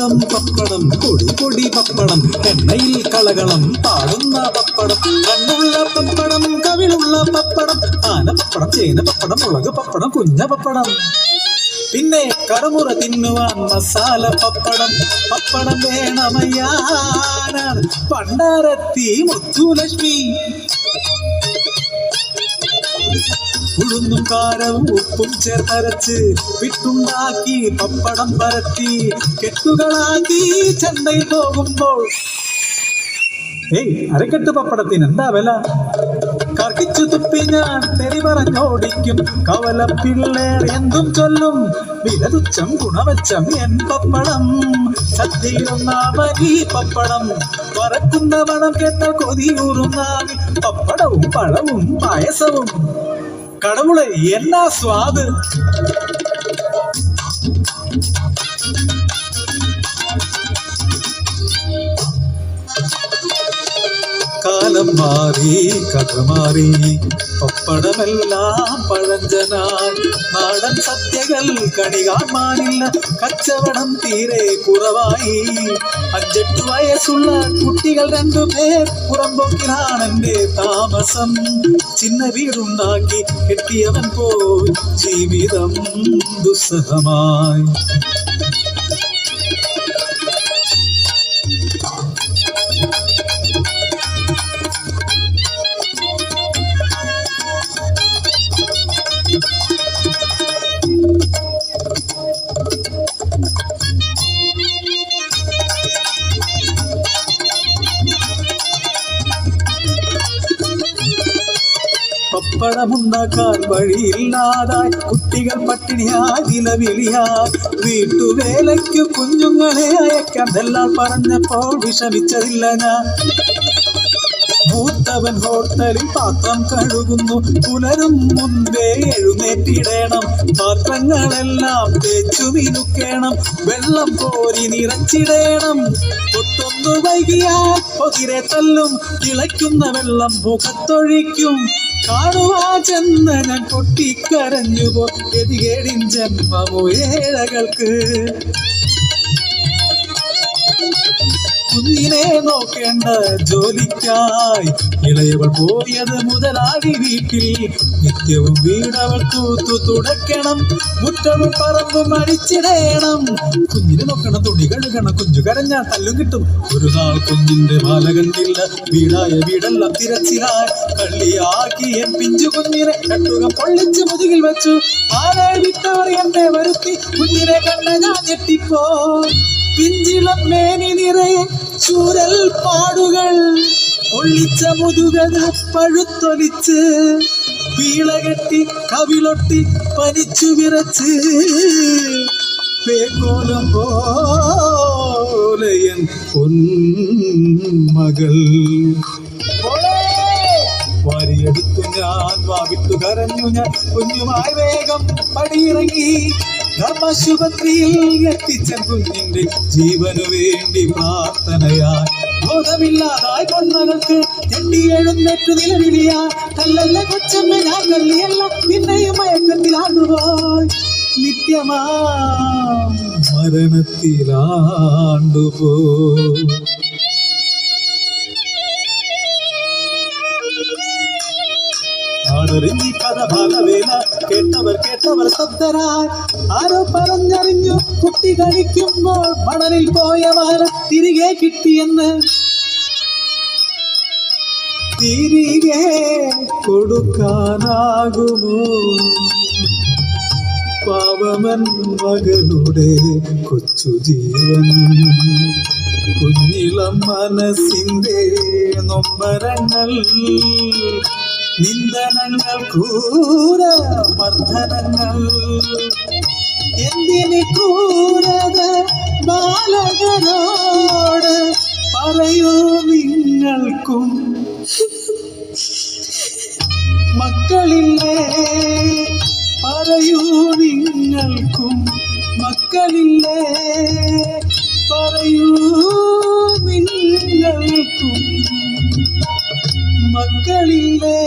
പപ്പടം പപ്പടം പൊടി പൊടി പപ്പടം എണ്ണയിൽ കളകളം പാടുന്ന പപ്പടം കണ്ണുള്ള പപ്പടം കവിളുള്ള പപ്പടം ആന പപ്പടം ചേന പപ്പടം മുളക് പപ്പടം കുഞ്ഞ പപ്പടം പിന്നെ കറുമുറ തിന്നുവാൻ മസാല പപ്പടം പപ്പടം വേണമയ്യാനാണ് പണ്ടാരത്തി മുത്തുലക്ഷ്മി ഉഴുന്നും കാരവും ഉപ്പും ചേർത്തരച്ച് വിട്ടുണ്ടാക്കി പപ്പടം പരത്തി കെട്ടുകളാക്കി ചന്തയിൽ പോകുമ്പോൾ അരക്കെട്ട് പപ്പടത്തിന് എന്താ വില കർക്കിച്ചു തുപ്പി ഞാൻ തെറി പറഞ്ഞോടിക്കും കവല പിള്ളേർ എന്തും ചൊല്ലും വില തുച്ഛം ഗുണവച്ചം എൻ പപ്പടം സദ്യയിലൊന്നാമരീ പപ്പടം പറക്കുന്ന മണം കേട്ടാൽ കൊതിയൂറുന്നാവിൽ പപ്പടവും പഴവും പായസവും கடவுளை என்ன சுவாது കാലം മാറി കഥ മാറി പപ്പടമെല്ലാം പഴഞ്ചനായി നാടൻ സദ്യകൾ കണി കാണാനില്ല കച്ചവടം തീരെ കുറവായി 5-8 വയസ്സുള്ള കുട്ടികൾ 2 പേർ പുറമ്പോക്കിലാണ് എന്റെ താമസം ചിന്ന വീടുണ്ടാക്കി കെട്ടിയവൻ പോയി ജീവിതം ദുസ്സഹമായി പപ്പടമുണ്ടാക്കാൻ വഴിയില്ലാതായി കുട്ടികൾ പട്ടിണിയായി നിലവിളിയായി വീട്ടുവേലയ്ക്കു കുഞ്ഞുങ്ങളെ അയക്കാൻ എല്ലാം പറഞ്ഞപ്പോൾ വിഷമിച്ചതില്ല ഞാൻ മൂത്തവൻ ഹോട്ടലിൽ പാത്രം കഴുകുന്നു പുലരും മുൻപേ എഴുന്നേറ്റിടണം പാത്രങ്ങളെല്ലാം തേച്ചു മിനുക്കണം വെള്ളം കോരി നിറച്ചിടണം ഒട്ടൊന്നു വൈകിയാൽ പൊതിരെ തല്ലും തിളയ്ക്കുന്ന വെള്ളം മുഖത്തൊഴിക്കും കാണുവാ ചെന്ന് ഞാൻ പൊട്ടിക്കരഞ്ഞുപോ ഗതികേടിൻ ജന്മമോ ഏഴകൾക്ക് കുഞ്ഞിനെ നോക്കേണ്ട ജോലിക്കായി ഇളയവൾ പോയത് മുതലാളി വീട്ടിൽ നിത്യവും വീടവൾ തൂത്തു തുടയ്ക്കണം മുറ്റവും പറമ്പും അടിച്ചിടണം കുഞ്ഞിനെ നോക്കണം തുണി കഴുകണം കുഞ്ഞു കരഞ്ഞാൽ തല്ലും കിട്ടും ഒരു നാൾ കുഞ്ഞിന്റെ മാല കണ്ടില്ല വീടായ വീടെല്ലാം തിരച്ചിലായി കള്ളിയാക്കി എൻ പിഞ്ചു കുഞ്ഞിനെ കട്ടുകം പൊള്ളിച്ച് മുതുകിൽ വെച്ചു ആരായി വിട്ടവർ എന്നെ വരുത്തി കുഞ്ഞിനെ കണ്ട ഞാൻ ഞെട്ടിപ്പോ പിഞ്ചിളം മേനി നിറയെ ചൂരൽ പാടുകൾ ഒള്ളിച്ച മുതുകത് പഴുത്തൊലിച്ച് പീളകെട്ടി കവിളൊട്ടി പനിച്ചു വിറച്ച് പേക്കോലം പോലെയൻ പൊന്മകൾ വാരിയെടുത്തു ഞാൻ വാവിട്ടു കരഞ്ഞു ഞാൻ കുഞ്ഞുമായി വേഗം പടിയിറങ്ങി ധർമ്മശുപത്രിയിൽ എത്തിച്ച കുഞ്ഞിന്റെ ജീവനു വേണ്ടി പ്രാർത്ഥനയായി ബോധമില്ലാതായി പൊന്മകൾക്ക് ഞെട്ടി എഴുന്നേറ്റു നിലവിളിയാ കല്ലല്ല കൊച്ചമ്മ ഞാൻ കല്ലിയല്ല പിന്നെയും മയക്കത്തിലാണ്ടുപോയി നിത്യമാ മരണത്തിലാണ്ടുപോയി ആടറിഞ്ഞി കഥ ബാലവേല കേട്ടവർ ശബ്ദരായി ആരോ പറഞ്ഞറിഞ്ഞു കുട്ടി കളിക്കുമ്പോൾ മണലിൽ പോയ മാല തിരികെ കിട്ടിയെന്ന് തിരികെ കൊടുക്കാനാകുമോ പാവമൻ മകളുടെ കൊച്ചു ജീവൻ കുഞ്ഞിളം മനസ്സിന്റെ നൊമ്പരങ്ങൾ നിന്ദനങ്ങൾ ക്രൂര മർദ്ദനങ്ങൾ എന്തിന് ക്രൂരത ബാലകരോട് പറയൂ നിങ്ങൾക്കും മക്കളില്ലേ പറയൂ നിങ്ങൾക്കും മക്കളില്ലേ പറയൂ നിങ്ങൾക്കും മക്കളില്ലേ